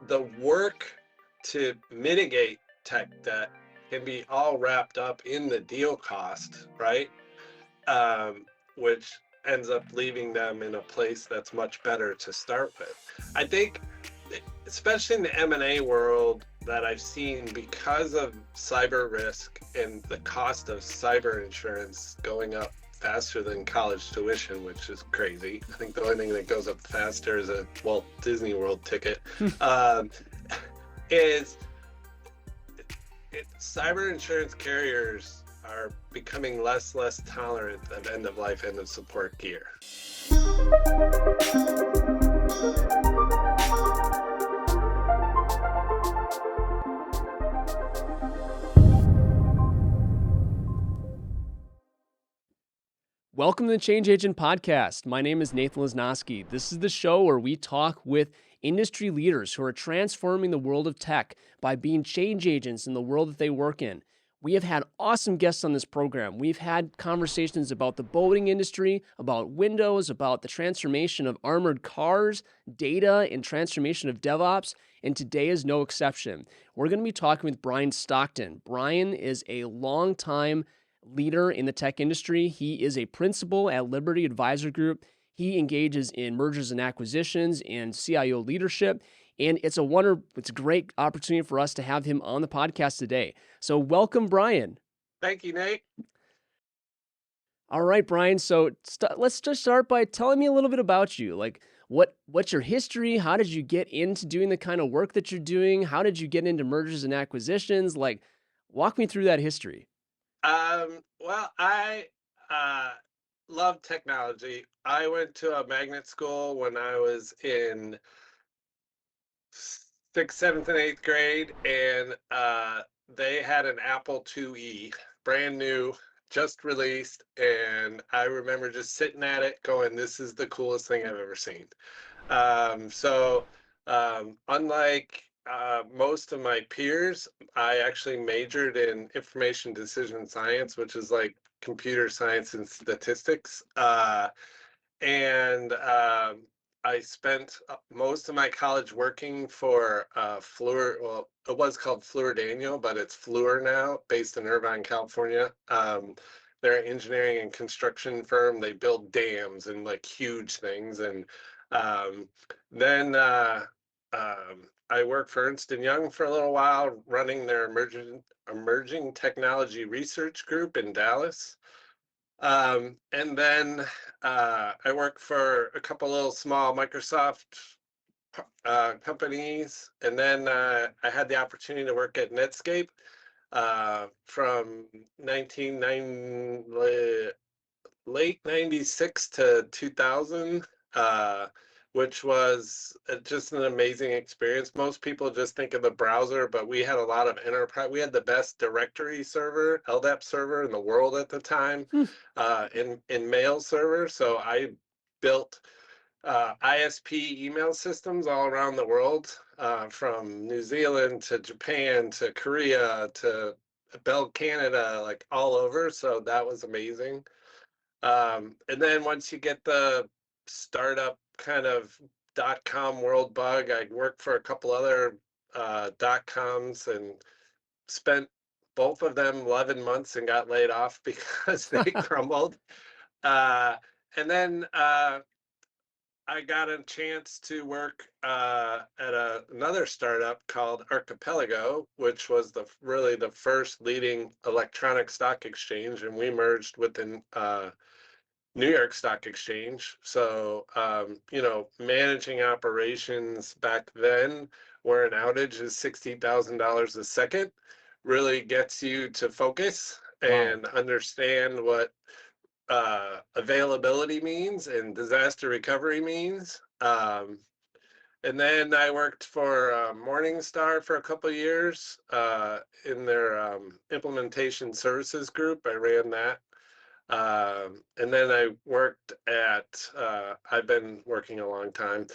the work to mitigate tech debt can be all wrapped up in the deal cost, right? Which ends up leaving them in a place that's much better to start with. I think, especially in the M&A world, that I've seen because of cyber risk and the cost of cyber insurance going up faster than college tuition, which is crazy. I think the only thing that goes up faster is a Walt Disney World ticket. Is cyber insurance carriers are becoming less tolerant of end of life, end of support gear. Welcome to the Change Agent Podcast. My name is Nathan Lasnoski. This is the show where we talk with industry leaders who are transforming the world of tech by being change agents in the world that they work in. We have had awesome guests on this program. We've had conversations about the boating industry, about Windows, about the transformation of armored cars, data, and transformation of DevOps, and today is no exception. We're going to be talking with Brian Stockton. Brian is a longtime leader in the tech industry. He is a principal at Liberty Advisor Group. He engages in mergers and acquisitions and CIO leadership. And it's a great opportunity for us to have him on the podcast today. So welcome, Brian. Thank you, Nate. All right, Brian. So let's just start by telling me a little bit about you. Like, what's your history? How did you get into doing the kind of work that you're doing? How did you get into mergers and acquisitions? Like, walk me through that history. Well, I love technology. I went to a magnet school when I was in 6th, 7th, and 8th grade, and they had an Apple IIe, brand new, just released, and I remember just sitting at it going, this is the coolest thing I've ever seen. Unlike most of my peers, I actually majored in information decision science, which is like computer science and statistics. I spent most of my college working for Fluor. Well, it was called Fluor Daniel, but it's Fluor now, based in Irvine, California. They're an engineering and construction firm. They build dams and like huge things. And then I worked for Ernst & Young for a little while, running their emerging technology research group in Dallas. And then I worked for a couple little small Microsoft companies. And then I had the opportunity to work at Netscape from late 96 to 2000, which was just an amazing experience. Most people just think of the browser, but we had a lot of enterprise. We had the best directory server, LDAP server in the world at the time, in mail server. So I built ISP email systems all around the world, from New Zealand to Japan to Korea to Bell Canada, like all over. So that was amazing. And then once you get the startup kind of .com world bug, I worked for a couple other .coms and spent both of them 11 months and got laid off because they crumbled. And then I got a chance to work at another startup called Archipelago, which was really the first leading electronic stock exchange, and we merged with the New York Stock Exchange. So, managing operations back then, where an outage is $60,000 a second, really gets you to focus and understand what availability means and disaster recovery means. And then I worked for Morningstar for a couple of years in their implementation services group. I ran that. And then I worked at, I've been working a long time,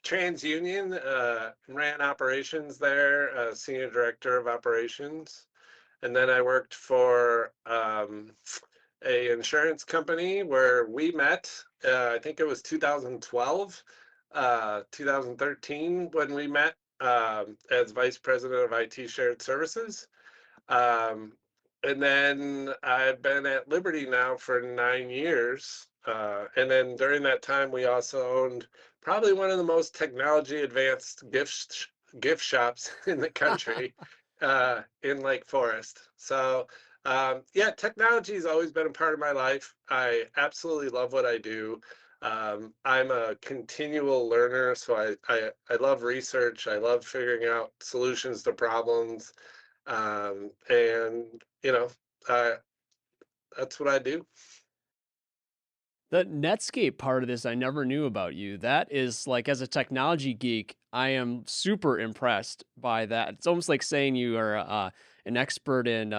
TransUnion, ran operations there, senior director of operations. And then I worked for a insurance company where we met, I think it was 2012. 2013 when we met as vice president of IT shared services. Um, and then I've been at Liberty now for 9 years. And then during that time, we also owned probably one of the most technology advanced gift shops in the country in Lake Forest. So, yeah, technology has always been a part of my life. I absolutely love what I do. I'm a continual learner, so I love research. I love figuring out solutions to problems. And uh, that's what I do. The Netscape part of this I never knew about you. That is like, as a technology geek, I am super impressed by that. It's almost like saying you are an expert in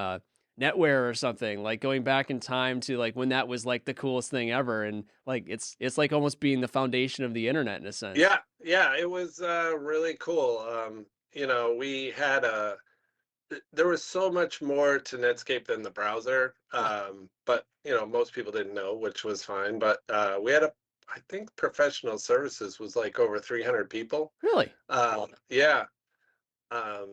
NetWare or something. Like going back in time to like when that was like the coolest thing ever, and like it's like almost being the foundation of the internet in a sense. Yeah, yeah, it was really cool. We had there was so much more to Netscape than the browser. Huh, But most people didn't know, which was fine. But we had I think professional services was like over 300 people. really? Yeah.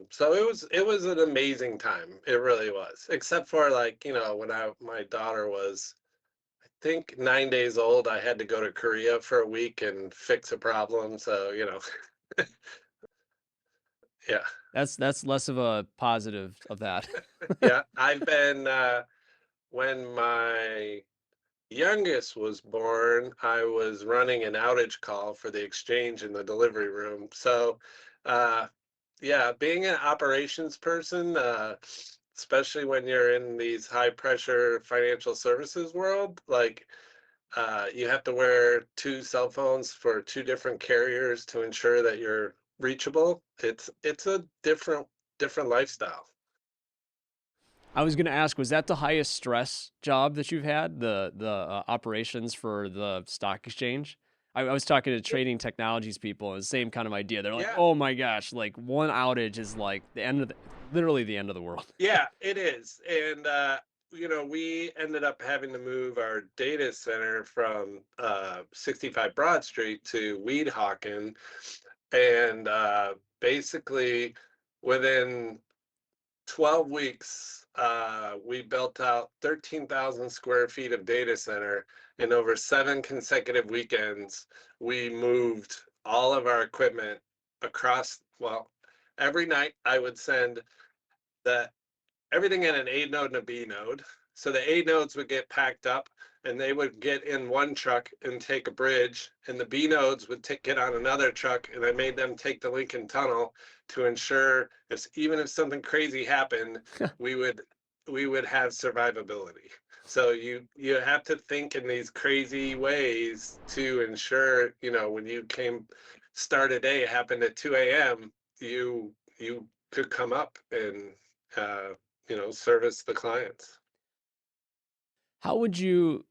So it was an amazing time. It really was. Except for like, when my daughter was, I think, 9 days old, I had to go to Korea for a week and fix a problem. So, yeah. That's less of a positive of that. Yeah. I've been when my youngest was born, I was running an outage call for the exchange in the delivery room. So, uh, yeah, being an operations person, especially when you're in these high pressure financial services world, like you have to wear two cell phones for two different carriers to ensure that you're reachable. It's a different lifestyle. I was gonna ask, was that the highest stress job that you've had, the operations for the stock exchange? I was talking to trading technologies people, and the same kind of idea. They're like, Yeah. "Oh my gosh, like one outage is like the end of literally the end of the world." Yeah, it is. And we ended up having to move our data center from 65 Broad Street to Weedhawken. And basically, within 12 weeks, we built out 13,000 square feet of data center. And over 7 consecutive weekends, we moved all of our equipment across. Well, every night I would send the everything in an A node and a B node. So the A nodes would get packed up and they would get in one truck and take a bridge, and the B nodes would get on another truck, and I made them take the Lincoln Tunnel to ensure even if something crazy happened, we would have survivability. So you have to think in these crazy ways to ensure, when you start a day happened at 2 a.m., you could come up and uh, service the clients. How would you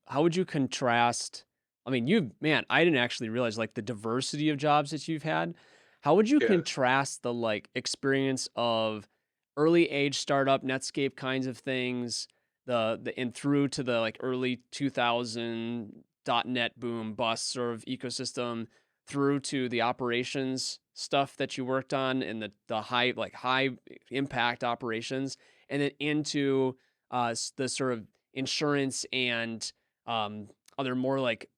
contrast? I mean, I didn't actually realize like the diversity of jobs that you've had. How would you Yeah. contrast the like experience of early age startup Netscape kinds of things, the and through to the like early 2000 .NET boom bust sort of ecosystem, through to the operations stuff that you worked on and the high impact operations, and then into the sort of insurance and other more like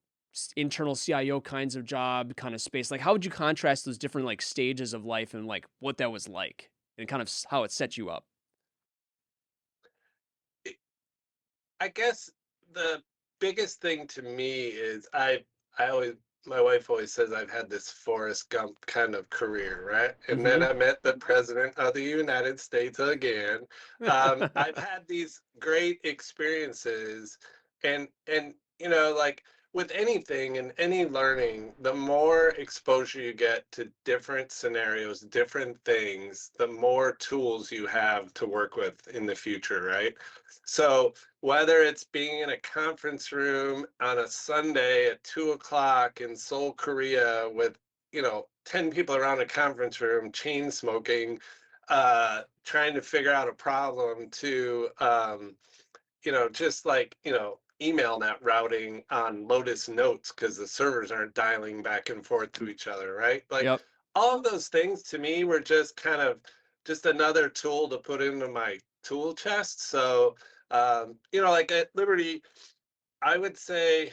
internal CIO kinds of job kind of space? Like, how would you contrast those different like stages of life and like what that was like and kind of how it set you up? I guess the biggest thing to me is I always my wife always says I've had this Forrest Gump kind of career, right? And then Hmm. I met the president of the United States again. I've had these great experiences, and like with anything and any learning, the more exposure you get to different scenarios, different things, the more tools you have to work with in the future, right? So whether it's being in a conference room on a Sunday at 2 o'clock in Seoul, Korea, with 10 people around a conference room, chain smoking, trying to figure out a problem, to just like email net routing on Lotus Notes because the servers aren't dialing back and forth to each other, right? Like Yep. all of those things to me were just kind of just another tool to put into my tool chest. So, like at Liberty, I would say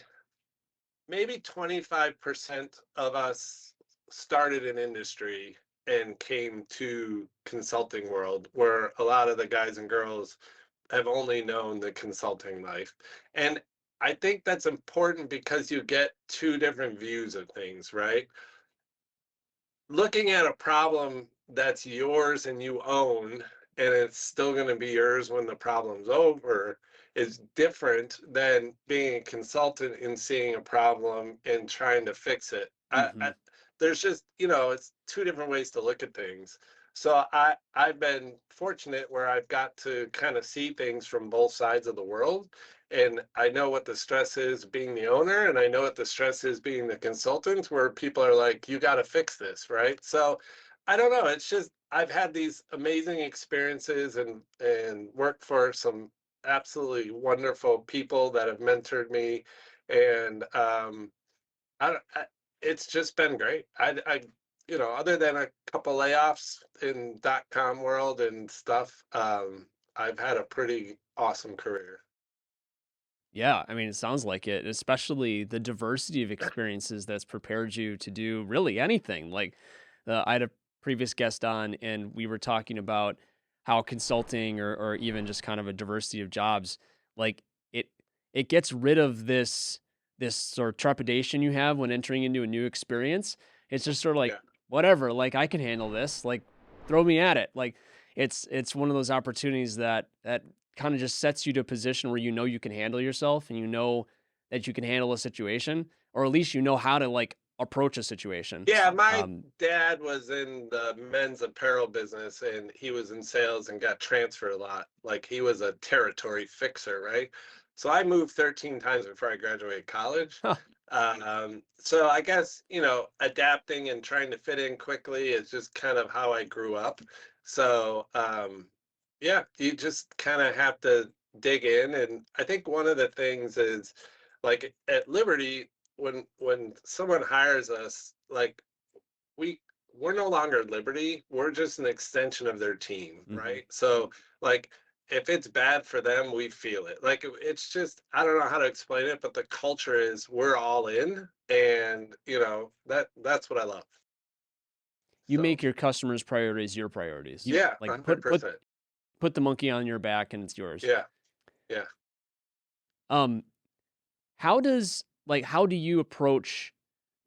maybe 25% of us started in industry and came to consulting world where a lot of the guys and girls have only known the consulting life. And I think that's important because you get two different views of things, right? Looking at a problem that's yours and you own, and it's still going to be yours when the problem's over, is different than being a consultant and seeing a problem and trying to fix it. Hmm. There's just, it's two different ways to look at things. So I've been fortunate where I've got to kind of see things from both sides of the world, and I know what the stress is being the owner, and I know what the stress is being the consultant, where people are like, you got to fix this, right? So I don't know. It's just I've had these amazing experiences and worked for some absolutely wonderful people that have mentored me, and it's just been great. Other than a couple layoffs in .com world and stuff, I've had a pretty awesome career. Yeah, I mean, it sounds like it, especially the diversity of experiences that's prepared you to do really anything. Like, I had a previous guest on, and we were talking about how consulting or even just kind of a diversity of jobs, like it it gets rid of this sort of trepidation you have when entering into a new experience. It's just sort of like Yeah. whatever, like I can handle this, like throw me at it. Like it's one of those opportunities that kind of just sets you to a position where you know you can handle yourself and you know that you can handle a situation, or at least you know how to like approach a situation. Yeah, my Um, dad was in the men's apparel business and he was in sales and got transferred a lot. Like he was a territory fixer, right? So I moved 13 times before I graduated college. huh, So I guess, adapting and trying to fit in quickly is just kind of how I grew up. So, yeah, you just kind of have to dig in. And I think one of the things is like at Liberty, when someone hires us, like we we're no longer Liberty. We're just an extension of their team, mhm. right? So like if it's bad for them, we feel it. Like it's just I don't know how to explain it, but the culture is we're all in, and that's what I love. You So make your customers' priorities your priorities. You yeah, like hundred percent. put the monkey on your back and it's yours. Yeah, yeah. Um, how do you approach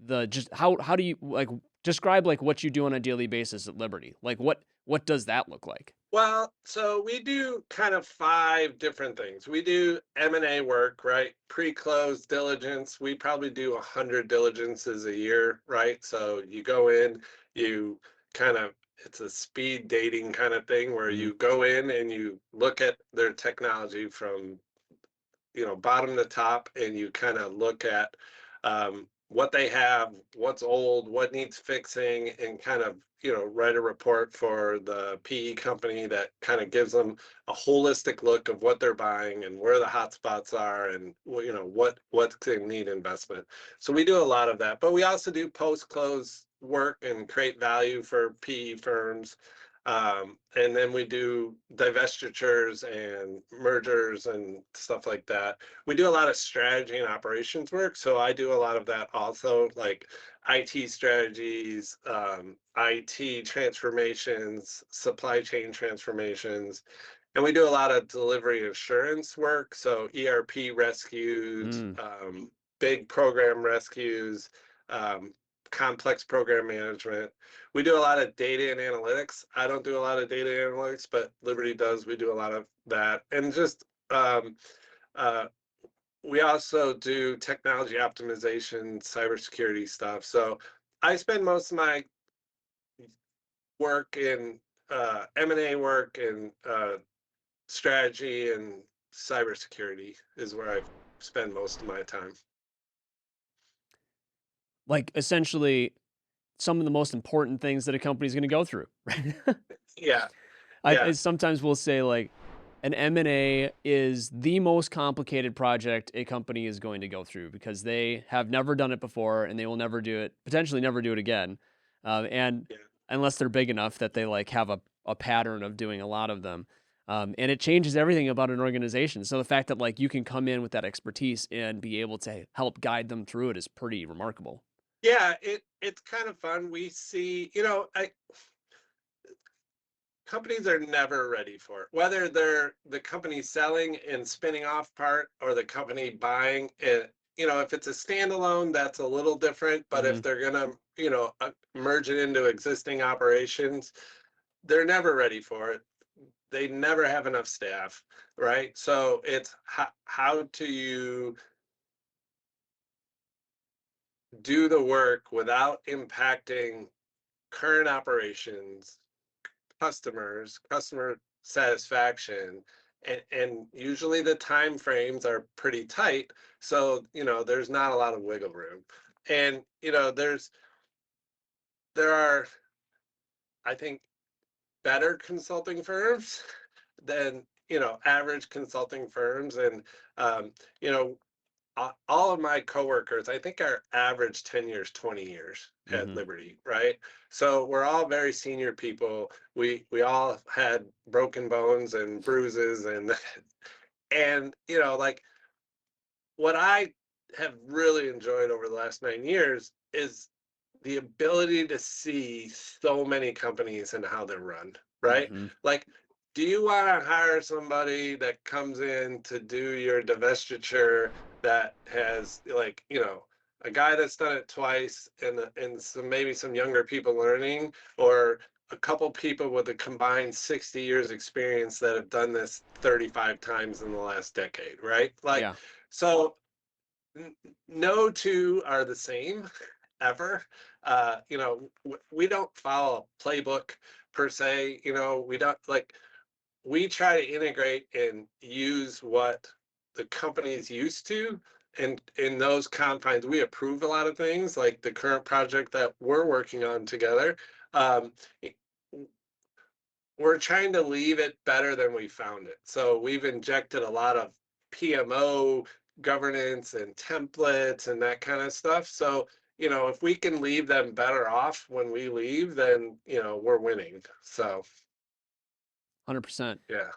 the just how do you like describe like what you do on a daily basis at Liberty? Like what does that look like? Well, so we do kind of five different things. We do M&A work, right? Pre-close diligence. We probably do 100 diligences a year, right? So you go in, you kind of, it's a speed dating kind of thing where Mhm. you go in and you look at their technology from bottom to top, and you kind of look at what they have, what's old, what needs fixing, and kind of write a report for the PE company that kind of gives them a holistic look of what they're buying and where the hot spots are, and what can need investment. So we do a lot of that, but we also do post close work and create value for PE firms. And then we do divestitures and mergers and stuff like that. We do a lot of strategy and operations work. So I do a lot of that also, like IT strategies, IT transformations, supply chain transformations. And we do a lot of delivery assurance work. So ERP rescues, Mm. big program rescues, um, complex program management. We do a lot of data and analytics. I don't do a lot of data analytics, but Liberty does. We do a lot of that. And just uh, we also do technology optimization, cybersecurity stuff. So I spend most of my work in M&A work and strategy and cybersecurity is where I spend most of my time. Like essentially some of the most important things that a company is going to go through, right? Yeah, I yeah, sometimes will say like an M&A is the most complicated project a company is going to go through because they have never done it before and they will never do it, potentially never do it again. And Yeah. unless they're big enough that they like have a pattern of doing a lot of them. And it changes everything about an organization. So the fact that like you can come in with that expertise and be able to help guide them through it is pretty remarkable. Yeah, it's kind of fun. We see, companies are never ready for it, whether they're the company selling and spinning off part or the company buying it. If it's a standalone, that's a little different, but Mm-hmm. if they're gonna, merge it into existing operations, they're never ready for it. They never have enough staff, right? So it's how do you do the work without impacting current operations, customer satisfaction, and usually the time frames are pretty tight. So, there's not a lot of wiggle room. And, there are, I think, better consulting firms than, average consulting firms. And, you know, all of my coworkers, I think our average tenure is 20 years at Mm-hmm. Liberty, right? So we're all very senior people. We all had broken bones and bruises and like what I have really enjoyed over the last 9 years is the ability to see so many companies and how they're run, right? Mm-hmm. Like, do you want to hire somebody that comes in to do your divestiture that has like, a guy that's done it twice and some maybe some younger people learning, or a couple people with a combined 60 years experience that have done this 35 times in the last decade, right? Like, Yeah. so no two are the same ever. We don't follow a playbook per se. We don't like, we try to integrate and use what the company is used to. And in those confines, we approve a lot of things, like the current project that we're working on together. Um, we're trying to leave it better than we found it. So we've injected a lot of PMO governance and templates and that kind of stuff. So, if we can leave them better off when we leave, then, we're winning. So, 100%. yeah.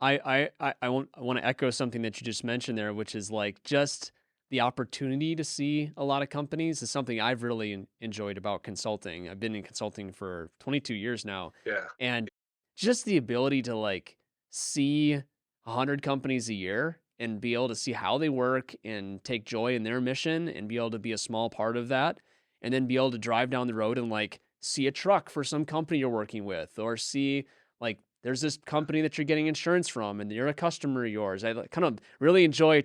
I want to echo something that you just mentioned there, which is like just the opportunity to see a lot of companies is something I've really enjoyed about consulting. I've been in consulting for 22 years now, Yeah. and just the ability to like see 100 companies a year and be able to see how they work and take joy in their mission and be able to be a small part of that, and then be able to drive down the road and like see a truck for some company you're working with or see like there's this company that you're getting insurance from and you're a customer of yours. I kind of really enjoy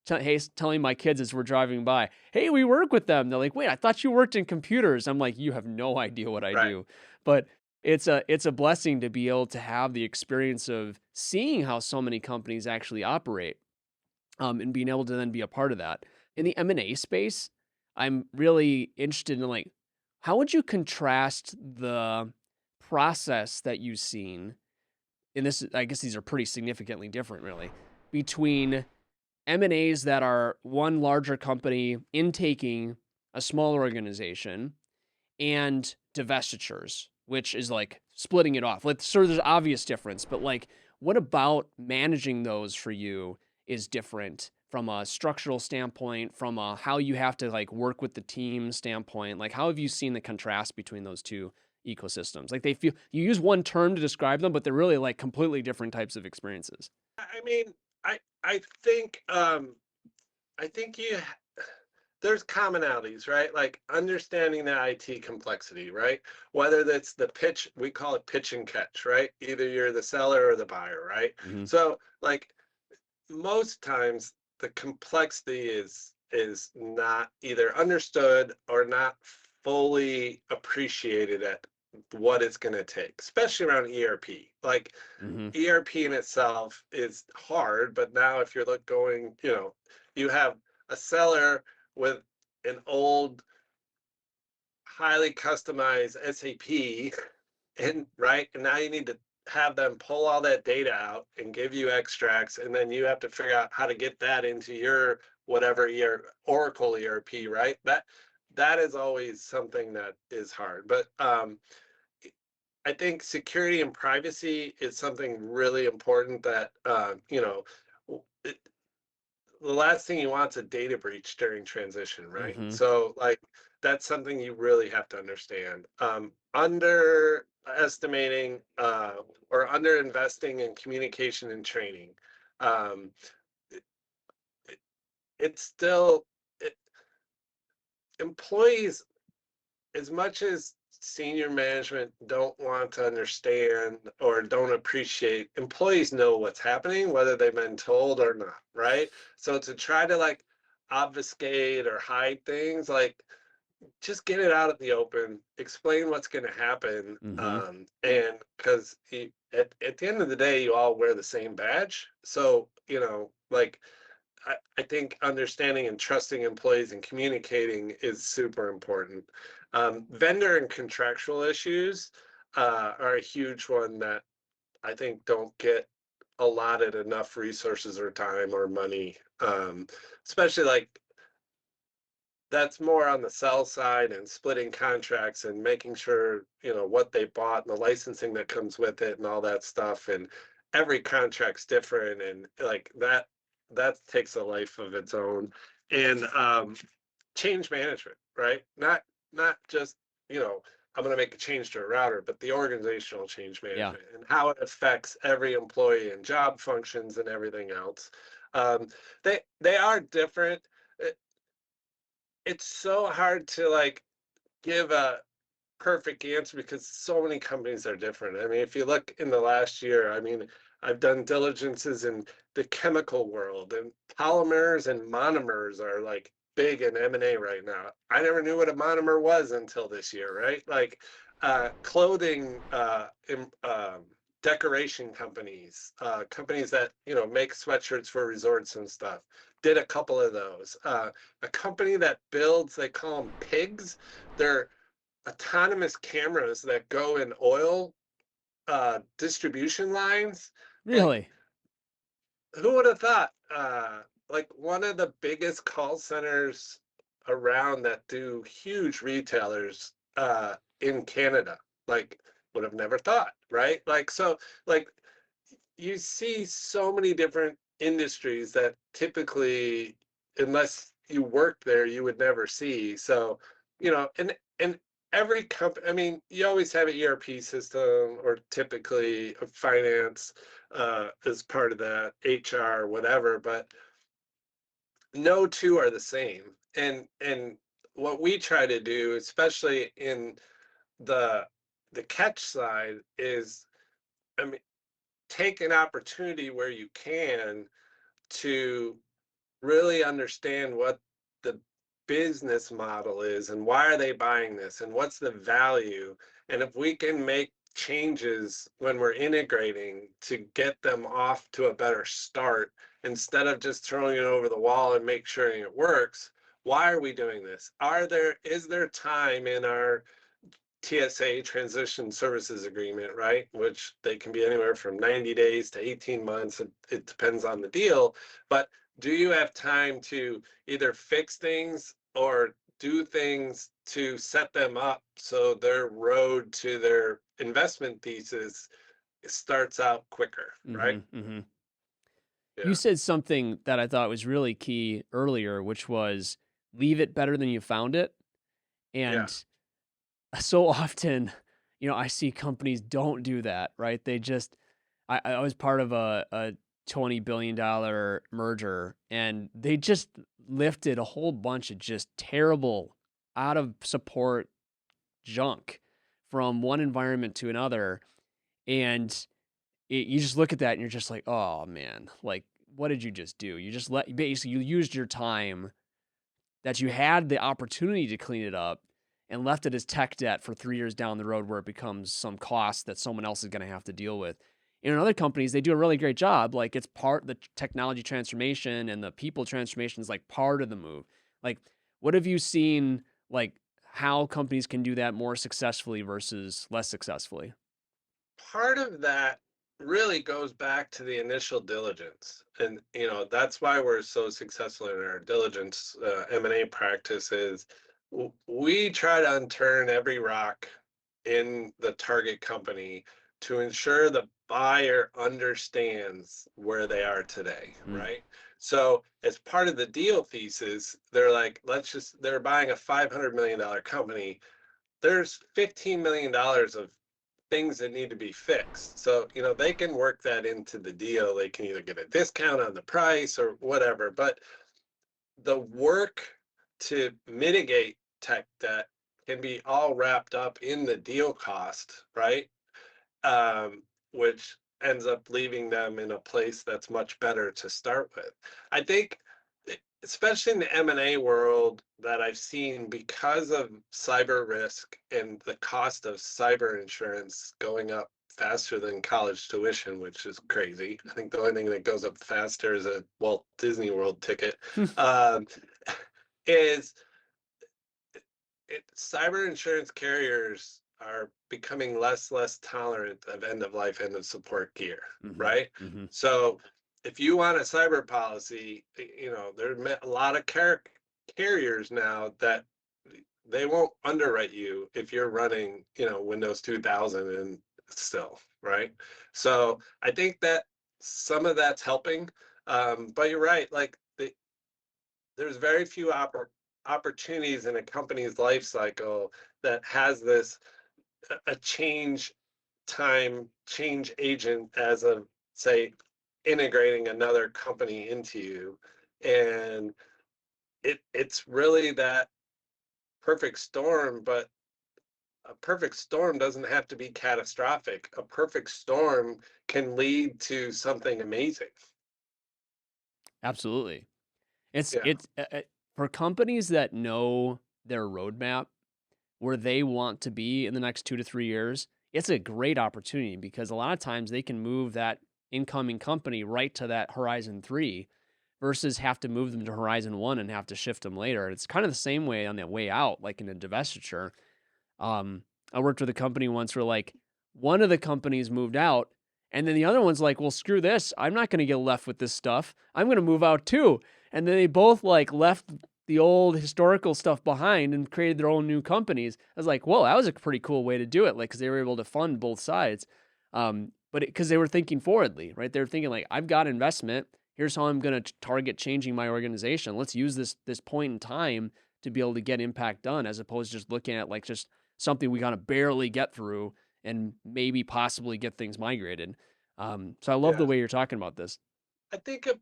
telling my kids as we're driving by, hey, we work with them. They're like, wait, I thought you worked in computers. I'm like, you have no idea what I Right. do. But it's a blessing to be able to have the experience of seeing how so many companies actually operate, and being able to then be a part of that. In the M&A space, I'm really interested in like, how would you contrast the process that you've seen, and this, I guess these are pretty significantly different, really, between M&As that are one larger company intaking a smaller organization and divestitures, which is like splitting it off. Like, sure, there's obvious difference, but like, what about managing those for you is different from a structural standpoint, from a how you have to like work with the team standpoint? Like, how have you seen the contrast between those two ecosystems? Like, they feel you use one term to describe them, but they're really like completely different types of experiences. I mean, I think there's commonalities, right? Like understanding the IT complexity, right? Whether that's the pitch, we call it pitch and catch, right? Either you're the seller or the buyer, right? Mm-hmm. So like most times the complexity is not either understood or not fully appreciated at what it's going to take, especially around ERP. Like Mm-hmm. ERP in itself is hard, but now if you're going, you have a seller with an old, highly customized SAP, and right, and now you need to have them pull all that data out and give you extracts, and then you have to figure out how to get that into your whatever your Oracle ERP, right? That is always something that is hard. But I think security and privacy is something really important that it, the last thing you want is a data breach during transition, right? Mm-hmm. So like that's something you really have to understand. Underestimating or under investing in communication and training. Um, it, it's still it, employees, as much as senior management don't want to understand or don't appreciate, employees know what's happening, whether they've been told or not, right? So to try to like obfuscate or hide things, like just get it out of the open, explain what's going to happen. Mm-hmm. And because at the end of the day, you all wear the same badge. So, like I think understanding and trusting employees and communicating is super important. Vendor and contractual issues are a huge one that I think don't get allotted enough resources or time or money, especially like that's more on the sell side and splitting contracts and making sure what they bought and the licensing that comes with it and all that stuff, and every contract's different, and like that takes a life of its own. And change management, right? Not just I'm going to make a change to a router, but the organizational change Yeah. management and how it affects every employee and job functions and everything else. um, they are different. It's so hard to like give a perfect answer because so many companies are different. I mean, if you look in the last year, I mean, I've done diligences in the chemical world, and polymers and monomers are like big in M&A right now. I never knew what a monomer was until this year, right? Like clothing, decoration companies, companies that make sweatshirts for resorts and stuff. Did a couple of those. A company that builds, they call them pigs. They're autonomous cameras that go in oil distribution lines. Like, Really? who would have thought? Like one of the biggest call centers around that do huge retailers in Canada. Like, would have never thought, right? Like, so, like, you see so many different industries that typically, unless you work there, you would never see. So, and every company, I mean, you always have an ERP system or typically a finance as part of that, HR, whatever, but no two are the same. And what we try to do, especially in the the catch side, is I mean, take an opportunity where you can to really understand what the business model is and why are they buying this and what's the value. And if we can make changes when we're integrating to get them off to a better start instead of just throwing it over the wall and make sure it works, why are we doing this? Is there time in our TSA, transition services agreement, right? Which they can be anywhere from 90 days to 18 months. It depends on the deal. But do you have time to either fix things or do things to set them up so their road to their investment thesis starts out quicker, right? Mm-hmm. Mm-hmm. You Yeah. said something that I thought was really key earlier, which was leave it better than you found it. Yeah. And so often, I see companies don't do that, right? They just, I was part of a $20 billion merger, and they just lifted a whole bunch of just terrible, out of support junk from one environment to another. And you just look at that and you're just like, oh man, like, what did you just do? You just basically, you used your time that you had the opportunity to clean it up and left it as tech debt for 3 years down the road where it becomes some cost that someone else is going to have to deal with. In other companies, they do a really great job. Like it's part the technology transformation and the people transformation is like part of the move. Like, what have you seen, like how companies can do that more successfully versus less successfully? part of that really goes back to the initial diligence. And, that's why we're so successful in our diligence M&A practices. We try to unturn every rock in the target company to ensure the buyer understands where they are today, right? So as part of the deal thesis, they're like, they're buying a $500 million company. There's $15 million of things that need to be fixed. So, they can work that into the deal. They can either get a discount on the price or whatever. But the work to mitigate tech debt can be all wrapped up in the deal cost, right? Which ends up leaving them in a place that's much better to start with. I think, especially in the M&A world, that I've seen, because of cyber risk and the cost of cyber insurance going up faster than college tuition, which is crazy. I think the only thing that goes up faster is a Walt Disney World ticket. um, is cyber insurance carriers are becoming less tolerant of end of life, end of support gear, right? So if you want a cyber policy, there are a lot of carriers now that they won't underwrite you if you're running, Windows 2000 and still, right? So I think that some of that's helping. But you're right, like there's very few opportunities in a company's life cycle that has this a change agent as of, say, integrating another company into you. And it's really that perfect storm. But a perfect storm doesn't have to be catastrophic. A perfect storm can lead to something amazing. Absolutely. It's Yeah. it's for companies that know their roadmap, where they want to be in the next 2 to 3 years. It's a great opportunity because a lot of times they can move that incoming company right to that horizon 3 versus have to move them to horizon 1 and have to shift them later. It's kind of the same way on the way out, like in a divestiture. Um, I worked with a company once where, like, one of the companies moved out, and then the other one's like, "Well, screw this. I'm not going to get left with this stuff. I'm going to move out too." And then they both like left the old historical stuff behind and created their own new companies. I was like, "Whoa, that was a pretty cool way to do it." Like, because they were able to fund both sides, but because they were thinking forwardly, right? They were thinking like, "I've got investment. Here's how I'm going to target changing my organization. Let's use this point in time to be able to get impact done," as opposed to just looking at like just something we kind of barely get through and maybe possibly get things migrated. So I love the Yeah. way you're talking about this. I think a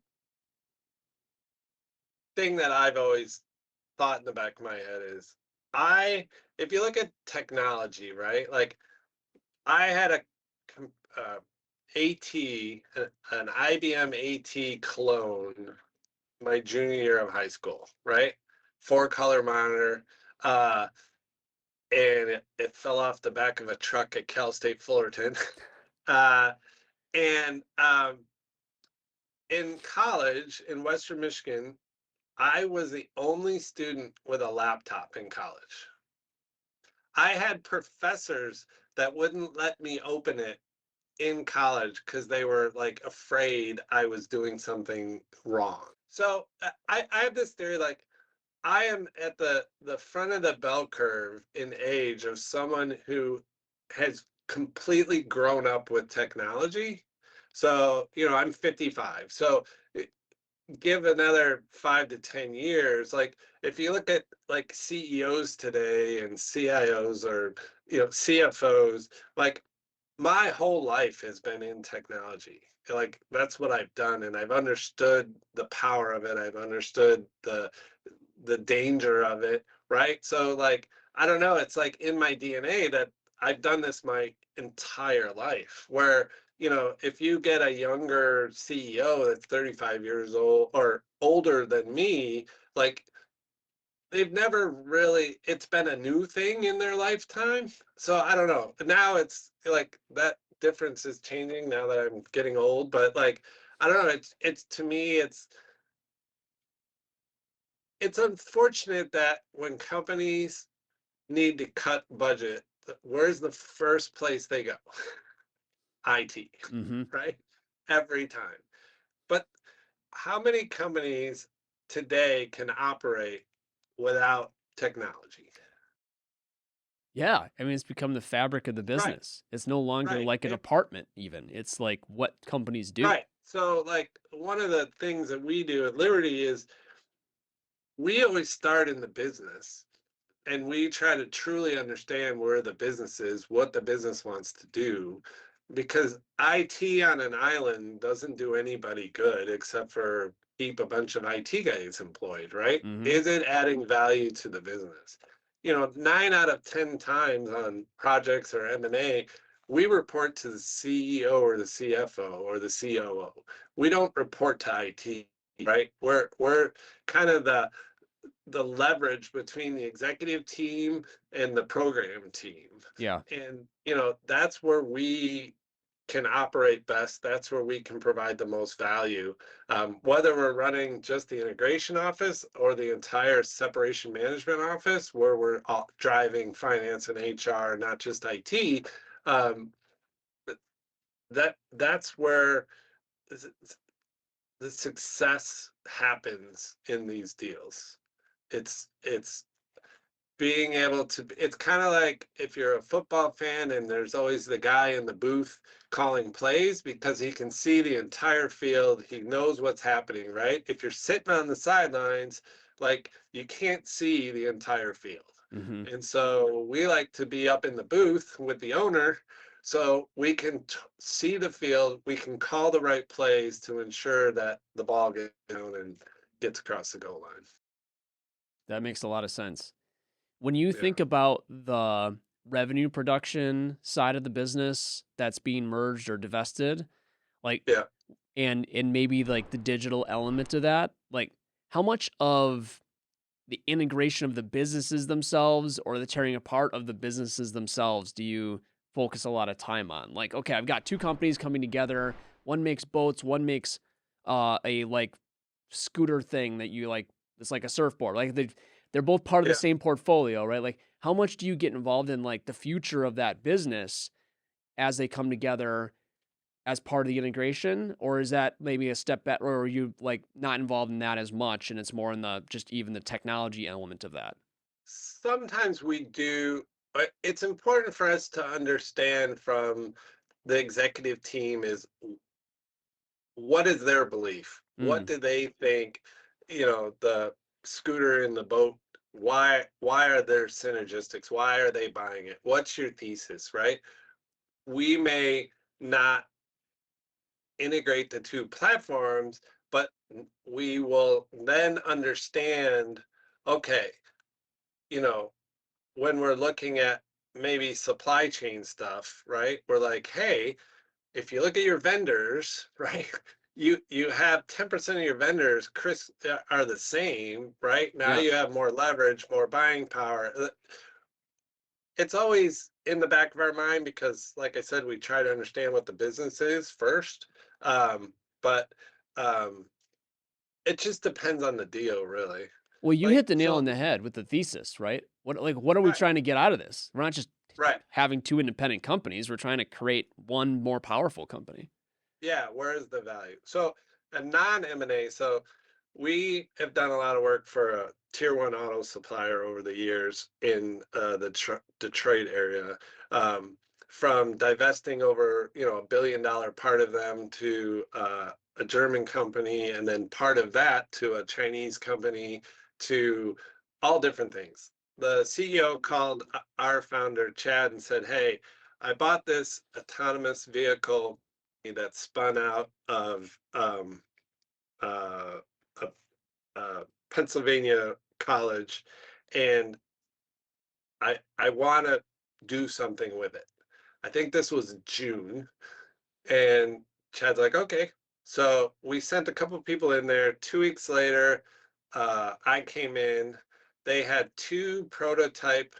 thing that I've always thought in the back of my head is, if you look at technology, right? Like, I had uh, an IBM AT clone my junior year of high school, right? 4-color monitor, uh, and it fell off the back of a truck at Cal State Fullerton. uh, and in college in Western Michigan, I was the only student with a laptop in college. I had professors that wouldn't let me open it in college because they were like afraid I was doing something wrong. So I have this theory, like, I am at the front of the bell curve in age of someone who has completely grown up with technology. So, I'm 55. So give another 5 to 10 years. Like, if you look at like CEOs today and CIOs, or, CFOs, like, my whole life has been in technology. Like, that's what I've done, and I've understood the power of it. I've understood the danger of it, right? So, like, I don't know, it's like in my DNA that I've done this my entire life. Where, if you get a younger CEO that's 35 years old or older than me, like, they've never really, it's been a new thing in their lifetime. So I don't know. Now it's like that difference is changing now that I'm getting old. But, like, I don't know, it's to me, it's unfortunate that when companies need to cut budget, where's the first place they go? IT, Mm-hmm. right? Every time. But how many companies today can operate without technology? Yeah, I mean, it's become the fabric of the Right, business. It's no longer right. like an apartment, even. It's like what companies do. Right. So, like, one of the things that we do at Liberty is we always start in the business and we try to truly understand where the business is, what the business wants to do, because IT on an island doesn't do anybody good except for keep a bunch of IT guys employed, right? Mm-hmm. Is it adding value to the business? 9 out of 10 times on projects or M&A, we report to the CEO or the CFO or the COO. We don't report to IT, right? We're kind of the leverage between the executive team and the program team. Yeah. And, that's where we can operate best. That's where we can provide the most value. Whether we're running just the integration office or the entire separation management office, where we're all driving finance and HR, not just IT, um, that's where the success happens in these deals. It's being able to, it's kind of like if you're a football fan and there's always the guy in the booth calling plays because he can see the entire field, he knows what's happening, right? If you're sitting on the sidelines, like, you can't see the entire field. Mm-hmm. And so we like to be up in the booth with the owner so we can see the field, we can call the right plays to ensure that the ball gets down and gets across the goal line. That makes a lot of sense. When you Yeah. think about the revenue production side of the business that's being merged or divested, like, Yeah. and maybe like the digital element of that, like, how much of the integration of the businesses themselves or the tearing apart of the businesses themselves do you focus a lot of time on? Like, okay, I've got two companies coming together. One makes boats, one makes a like scooter thing that you like, it's like a surfboard. Like they're both part of the Yeah. same portfolio, right? Like how much do you get involved in like the future of that business as they come together as part of the integration, or is that maybe a step back, or are you like not involved in that as much and it's more in the just even the technology element of that? Sometimes we do, but it's important for us to understand from the executive team is what is their belief? What Mm, do they think, the scooter and the boat, why are there synergistics? Why are they buying it? What's your thesis, right? We may not integrate the two platforms, but we will then understand, okay, you know, when we're looking at maybe supply chain stuff, right? We're like, hey, if you look at your vendors, right? You have 10% of your vendors, Chris, are the same, right? Now yeah. you have more leverage, more buying power. It's always in the back of our mind because, like I said, we try to understand what the business is first. But um, it just depends on the deal, really. Well, you Like, hit the nail on so, the head with the thesis, right? What are we right, trying to get out of this? We're not just right. having two independent companies. We're trying to create one more powerful company. Yeah, where is the value? So a non-M&A, so we have done a lot of work for a tier one auto supplier over the years in the Detroit area, um, from divesting over, $1 billion part of them to a German company, and then part of that to a Chinese company, to all different things. The CEO called our founder, Chad, and said, hey, I bought this autonomous vehicle that spun out of uh, a, a Pennsylvania college, and I want to do something with it. I think this was June, and Chad's like, okay. So we sent a couple people in there. 2 weeks later, I came in. They had two prototype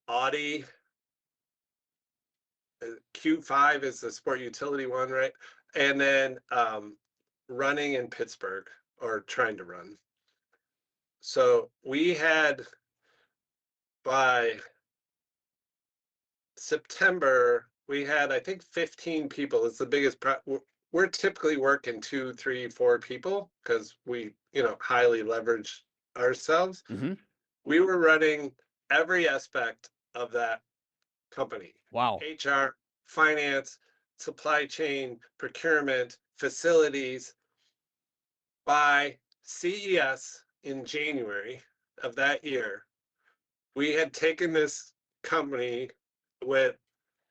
Audi. Q5 is the sport utility one, right? And then running in Pittsburgh, or trying to run. So we had, by September, we had, I think, 15 people. It's the biggest. We're typically working 2, 3, 4 people because we, highly leverage ourselves. Mm-hmm. We were running every aspect of that company: Wow. HR, finance, supply chain, procurement, facilities. By CES in January of that year, we had taken this company with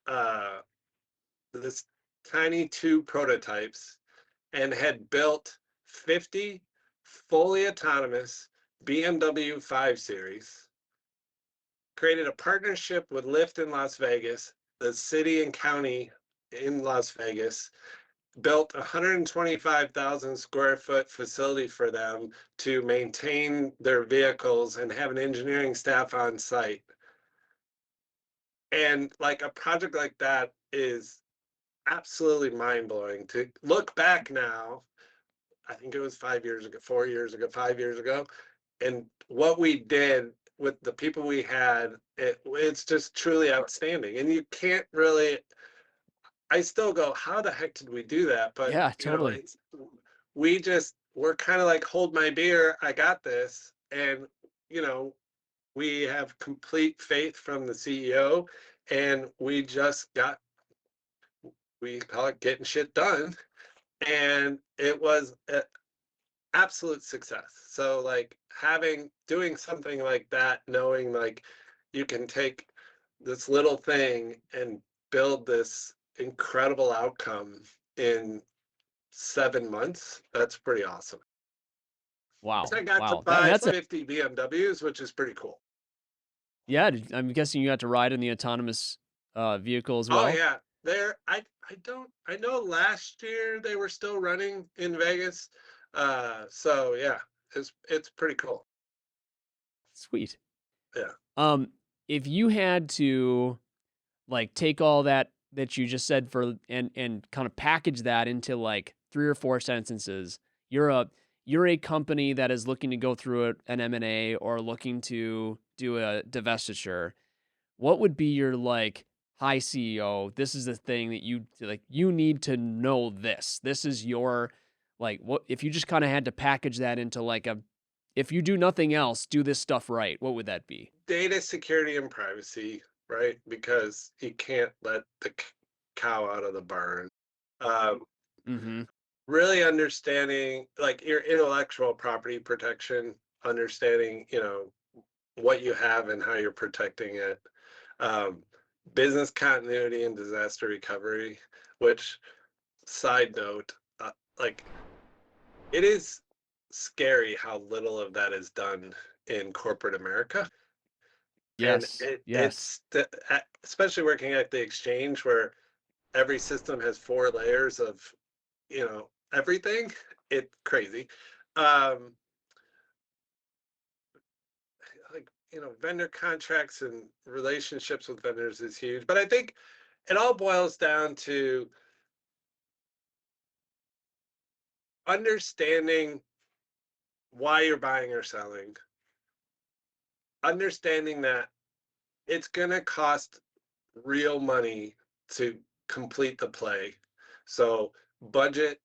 uh, this tiny 2 prototypes and had built 50 fully autonomous BMW 5 Series, created a partnership with Lyft in Las Vegas, the city and county in Las Vegas, built a 125,000 square foot facility for them to maintain their vehicles and have an engineering staff on site. And like a project like that is absolutely mind blowing. To look back now, I think it was 5 years ago, 4 years ago, 5 years ago, and what we did with the people we had, it's just truly outstanding. And you can't really, I still go, how the heck did we do that? But Yeah, totally. we're kind of like, hold my beer, I got this. And you know, we have complete faith from the CEO, and we call it getting shit done. And it was an absolute success. So like doing something like that, knowing like you can take this little thing and build this incredible outcome in 7 months, that's pretty awesome. Wow. I got to Wow. That, buy that's a 50 BMWs, which is pretty cool. Yeah. I'm guessing you got to ride in the autonomous vehicle as Oh well. yeah, I know last year they were still running in Vegas. So yeah, it's pretty cool. Sweet. Yeah. Um, if you had to like take all that you just said for and kind of package that into like 3 or 4 sentences, you're a you're a company that is looking to go through an M&A or looking to do a divestiture. What would be your like, hi CEO, this is the thing that you need to know this. This is your like what if you just kind of had to package that into like a if you do nothing else, do this stuff right, what would that be? Data security and privacy, right? Because you can't let the cow out of the barn. Um, Mm-hmm. really understanding like your intellectual property protection, understanding, what you have and how you're protecting it. Um, business continuity and disaster recovery, which, side note, like it is scary how little of that is done in corporate America. And Yes. Yes. it's especially working at the exchange where every system has 4 layers of, everything. It's crazy. Um, like, vendor contracts and relationships with vendors is huge. But I think it all boils down to understanding why you're buying or selling, understanding that it's going to cost real money to complete the play. So budget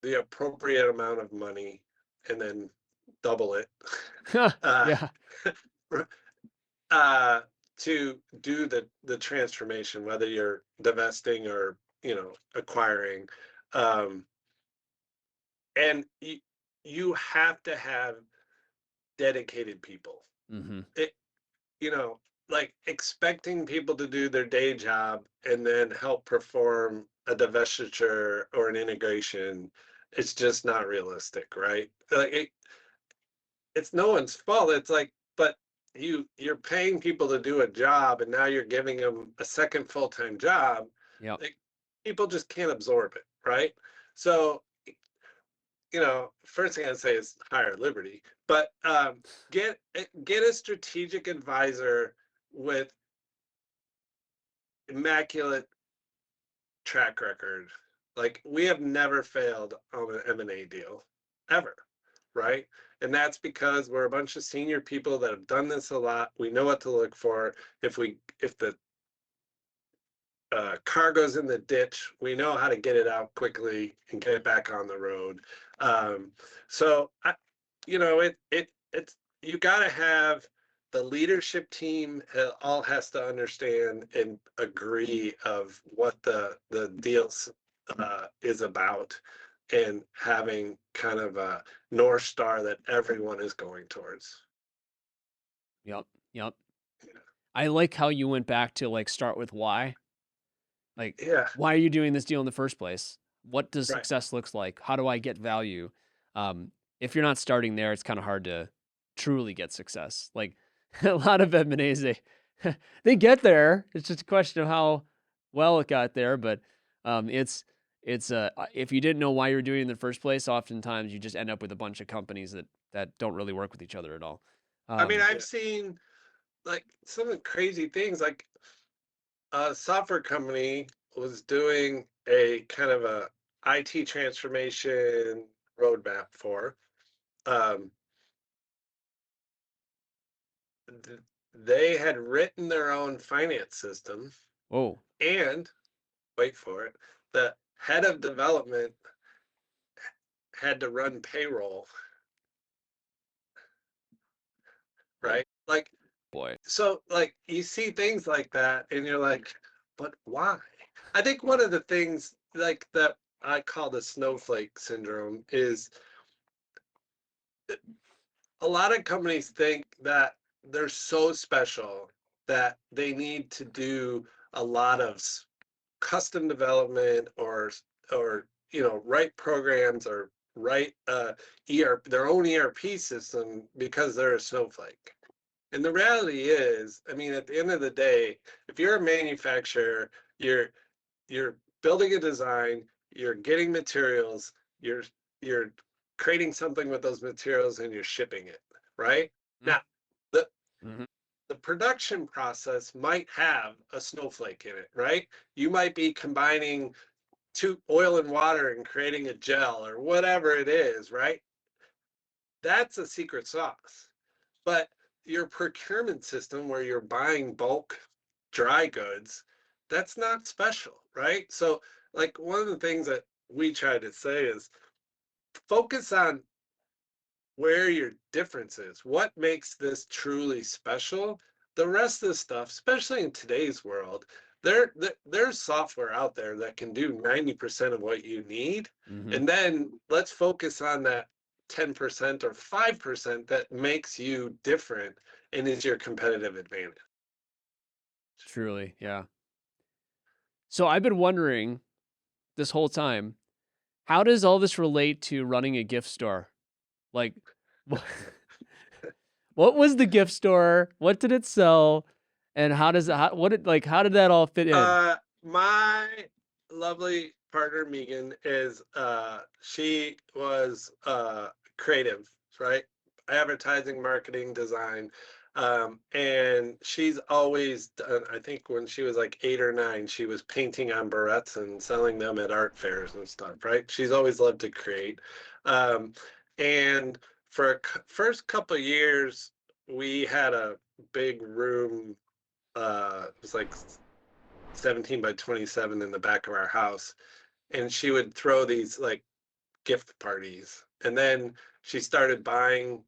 the appropriate amount of money and then double it uh, Yeah. uh, to do the transformation, whether you're divesting or acquiring. Um, and you have to have dedicated people. Mm-hmm. It, you know, like expecting people to do their day job and then help perform a divestiture or an integration, it's just not realistic, right? Like it's no one's fault. It's like, but you're paying people to do a job, and now you're giving them a second full-time job. Yep. Like people just can't absorb it, right? So first thing I'd say is hire Liberty, but get a strategic advisor with immaculate track record. Like we have never failed on an M&A deal ever, right? And that's because we're a bunch of senior people that have done this a lot. We know what to look for. If the cargo's in the ditch. We know how to get it out quickly and get it back on the road. Um, so I, it's you got to have the leadership team all has to understand and agree of what the deals is about, and having kind of a North Star that everyone is going towards. Yep. Yep. I like how you went back to like start with why. Like, Yeah, why are you doing this deal in the first place? What does right. success looks like? How do I get value? If you're not starting there, it's kind of hard to truly get success. Like a lot of M&As, they get there. It's just a question of how well it got there. But it's if you didn't know why you were doing it in the first place, oftentimes you just end up with a bunch of companies that don't really work with each other at all. I mean, Yeah. I've seen like some of the crazy things. Like a software company was doing a kind of a IT transformation roadmap for. Um, they had written their own finance system, Oh and wait for it, the head of development had to run payroll, right? Like, boy. so like you see things like that and you're like, but why? I think one of the things like that I call the snowflake syndrome is a lot of companies think that they're so special that they need to do a lot of custom development, or write programs, or write their own ERP system because they're a snowflake. And the reality is, I mean, at the end of the day, if you're a manufacturer, you're building a design, you're getting materials, you're creating something with those materials, and you're shipping it, right? Now, the Mm-hmm. the production process might have a snowflake in it, right? You might be combining two oil and water and creating a gel or whatever it is, right? That's a secret sauce. But your procurement system where you're buying bulk dry goods, that's not special, right? So, like, one of the things that we try to say is focus on where your difference is. What makes this truly special? The rest of the stuff, especially in today's world, there's software out there that can do 90% of what you need. Mm-hmm. And then let's focus on that 10% or 5% that makes you different and is your competitive advantage. Truly, yeah. So I've been wondering this whole time, how does all this relate to running a gift store? Like, what was the gift store? What did it sell? And how does how did that all fit in? My lovely partner Megan is she was creative, right? Advertising, marketing, design. And she's always done, I think when she was like 8 or 9, she was painting on barrettes and selling them at art fairs and stuff, right? She's always loved to create. Um, and for first couple of years, we had a big room, it was like 17 by 27 in the back of our house, and she would throw these like gift parties, and then she started buying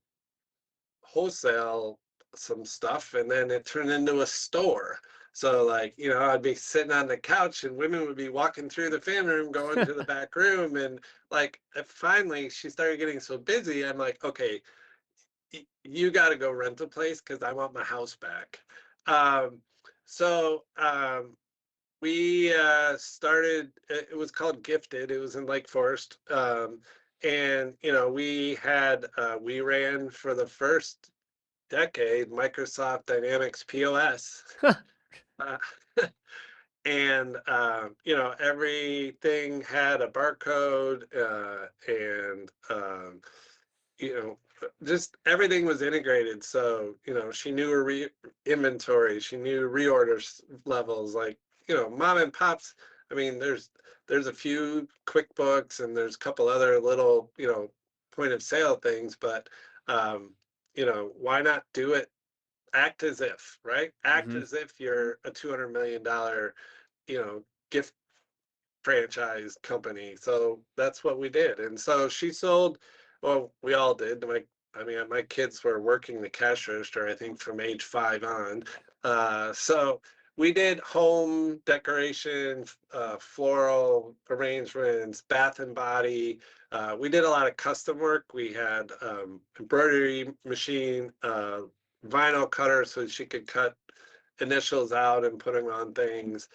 wholesale some stuff, and then it turned into a store. So, like, I'd be sitting on the couch and women would be walking through the family room going to the back room, and like finally she started getting so busy, I'm like, okay, you got to go rent a place because I want my house back. um, so we started, it was called Gifted, it was in Lake Forest. And we ran for the first decade Microsoft Dynamics POS. uh, and everything had a barcode, and just everything was integrated. So, she knew her inventory, she knew reorder levels, like, mom and pops. I mean, there's a few QuickBooks and there's a couple other little, point of sale things, but why not do it? Act as if, right? Act Mm-hmm. as if you're a $200 million gift franchise company. So that's what we did. And so she sold, well, we all did. My kids were working the cash register, I think, from age 5 on. So we did home decoration, floral arrangements, bath and body. We did a lot of custom work. We had embroidery machine, vinyl cutter so she could cut initials out and put them on things.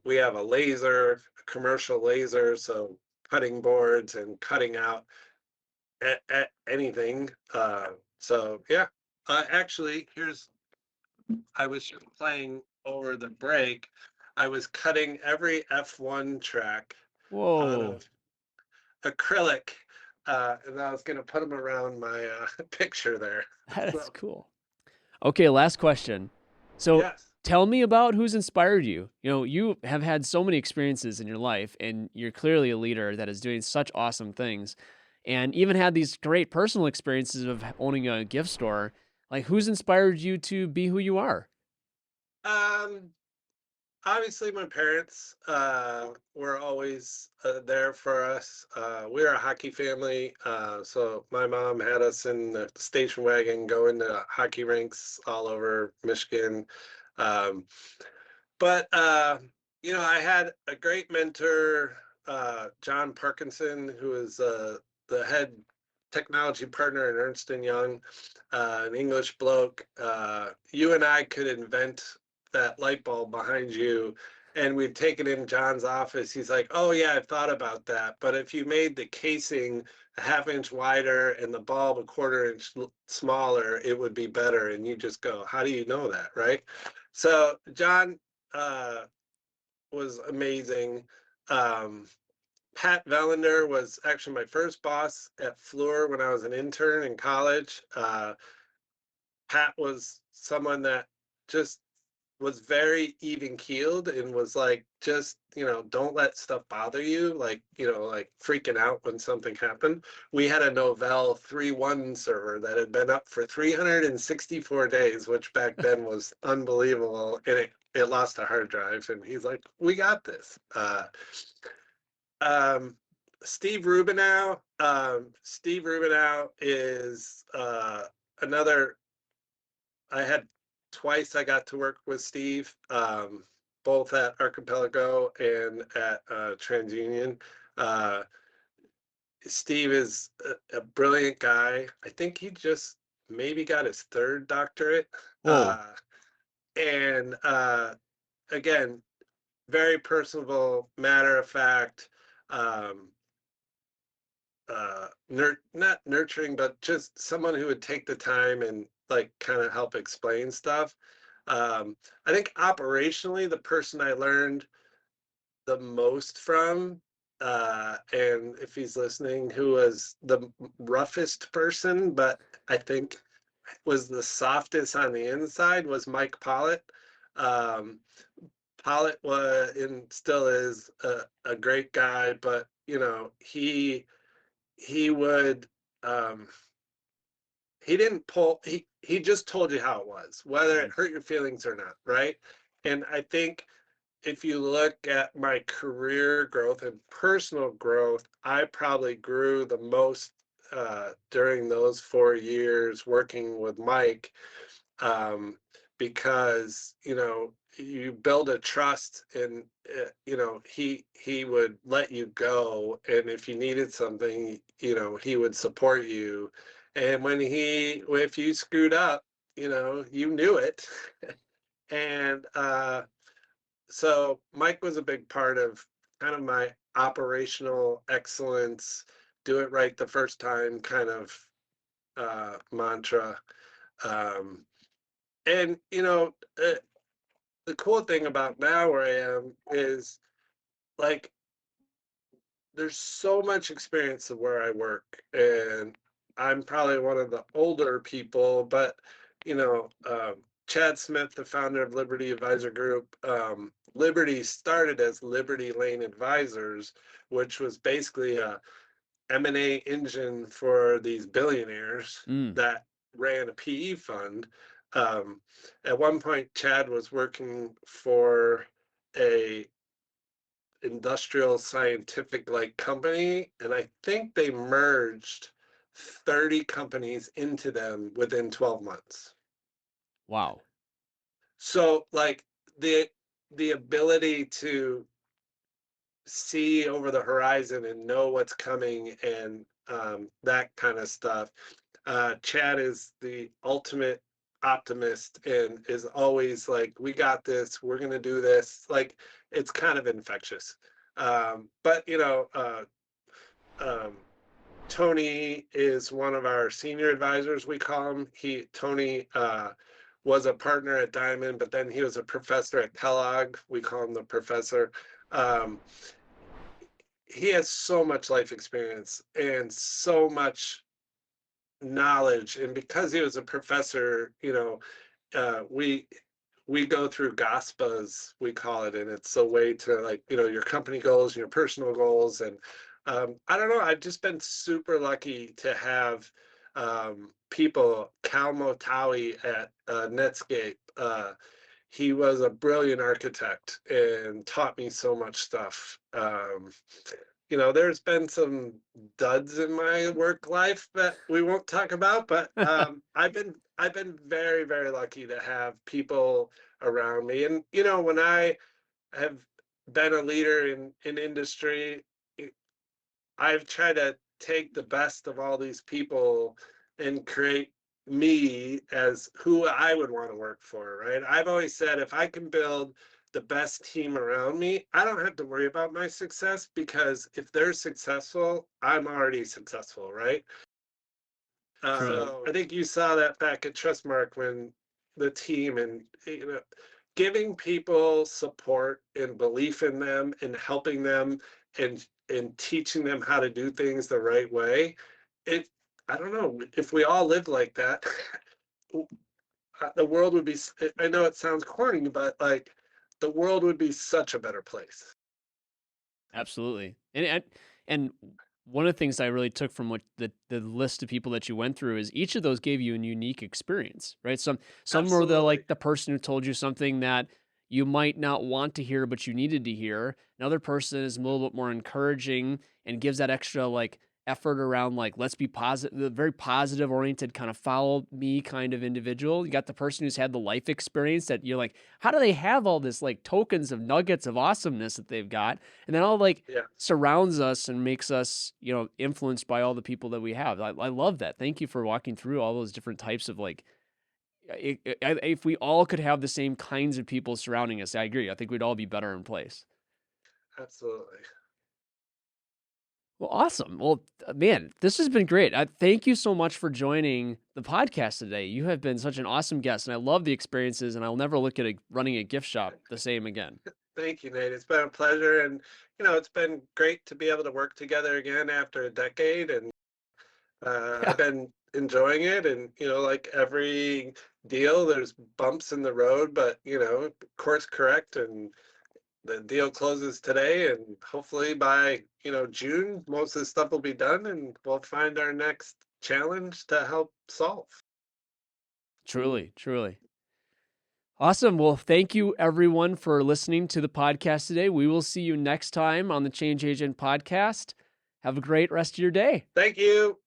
We have a laser, a commercial laser, so cutting boards and cutting out anything. So yeah, actually, I was playing over the break. I was cutting every F1 track out Whoa, of acrylic, and I was going to put them around my picture there. that's So cool. Okay, last question. So yes. tell me about who's inspired you. You have had so many experiences in your life, and you're clearly a leader that is doing such awesome things, and even had these great personal experiences of owning a gift store. Like, who's inspired you to be who you are? Um, Obviously, my parents were always there for us. We're a hockey family, so my mom had us in the station wagon going to hockey rinks all over Michigan. Um, but I had a great mentor, John Parkinson, who is the head technology partner at Ernst and Young, an English bloke. You and I could invent that light bulb behind you, and we'd take it in John's office. He's like, "Oh yeah, I've thought about that. But if you made the casing a half-inch wider and the bulb a quarter-inch smaller, it would be better." And you just go, "How do you know that, right?" So John uh, was amazing. Um, Pat Vellender was actually my first boss at Fluor when I was an intern in college. Pat was someone that just was very even keeled and was like, just, don't let stuff bother you. Like, like freaking out when something happened. We had a Novell 3.1 server that had been up for 364 days, which back then was unbelievable. And it lost a hard drive. And he's like, we got this. Um, Steve Rubinow is another. I had twice I got to work with Steve, both at Archipelago and at TransUnion. Uh, Steve is a brilliant guy. I think he just maybe got his third doctorate. Whoa, And again, very personable, matter of fact, um, not nurturing, but just someone who would take the time and like kind of help explain stuff. I think operationally, the person I learned the most from, and if he's listening, who was the roughest person, but I think was the softest on the inside, was Mike Pollitt. Um, Pollitt was and still is a great guy, but he would um, he didn't pull he just told you how it was, whether it mhm, hurt your feelings or not, right? And I think if you look at my career growth and personal growth, I probably grew the most during those 4 years working with Mike, um, because you build a trust, and he would let you go, and if you needed something, he would support you, and if you screwed up, you knew it. And so Mike was a big part of kind of my operational excellence, do it right the first time kind of mantra. um, and the cool thing about now where I am is, like, there's so much experience of where I work, and I'm probably one of the older people, but Chad Smith, the founder of Liberty Advisor Group, Liberty started as Liberty Lane Advisors, which was basically a M&A engine for these billionaires mm, that ran a PE fund. At one point, Chad was working for a industrial scientific like company, and I think they merged 30 companies into them within 12 months. Wow. So like the ability to see over the horizon and know what's coming, and that kind of stuff. Chad is the ultimate optimist and is always like, we got this, we're going to do this. Like, it's kind of infectious. But, Tony is one of our senior advisors, we call him. Tony was a partner at Diamond, but then he was a professor at Kellogg. We call him the professor. Um, he has so much life experience and so much knowledge, and because he was a professor, we go through GASPAs, we call it, and it's a way to, like, your company goals, your personal goals. And I don't know, I've just been super lucky to have people. Cal Motawi at Netscape, he was a brilliant architect and taught me so much stuff. There's been some duds in my work life that we won't talk about, but I've been very, very lucky to have people around me. And when I have been a leader in industry, I've tried to take the best of all these people and create me as who I would want to work for, right? I've always said, if I can build the best team around me, I don't have to worry about my success, because if they're successful, I'm already successful, right? Truly. I think you saw that back at Trustmark, when the team, and giving people support and belief in them and helping them, and teaching them how to do things the right way. It I don't know, if we all lived like that, the world would be. I know it sounds corny, but like, the world would be such a better place. Absolutely. And one of the things I really took from what the list of people that you went through is each of those gave you a unique experience, right? Some were Absolutely. the person who told you something that you might not want to hear but you needed to hear. Another person is a little bit more encouraging and gives that extra like effort around like, let's be positive, the very positive oriented kind of follow me kind of individual. You got the person who's had the life experience that you're like, how do they have all this like tokens of nuggets of awesomeness that they've got? And then all like Yeah. surrounds us and makes us, influenced by all the people that we have. I love that. Thank you for walking through all those different types of like, if we all could have the same kinds of people surrounding us, I agree. I think we'd all be better in place. Absolutely. Well, awesome. Well, man, this has been great. Thank you so much for joining the podcast today. You have been such an awesome guest, and I love the experiences, and I'll never look at running a gift shop the same again. Thank you, Nate. It's been a pleasure, and it's been great to be able to work together again after a decade. And Yeah, I've been enjoying it. And like every deal, there's bumps in the road, but course correct, and the deal closes today, and hopefully by June, most of the stuff will be done, and we'll find our next challenge to help solve. truly, truly. Awesome. Well, thank you everyone for listening to the podcast today. We will see you next time on the Change Agent podcast. Have a great rest of your day. Thank you.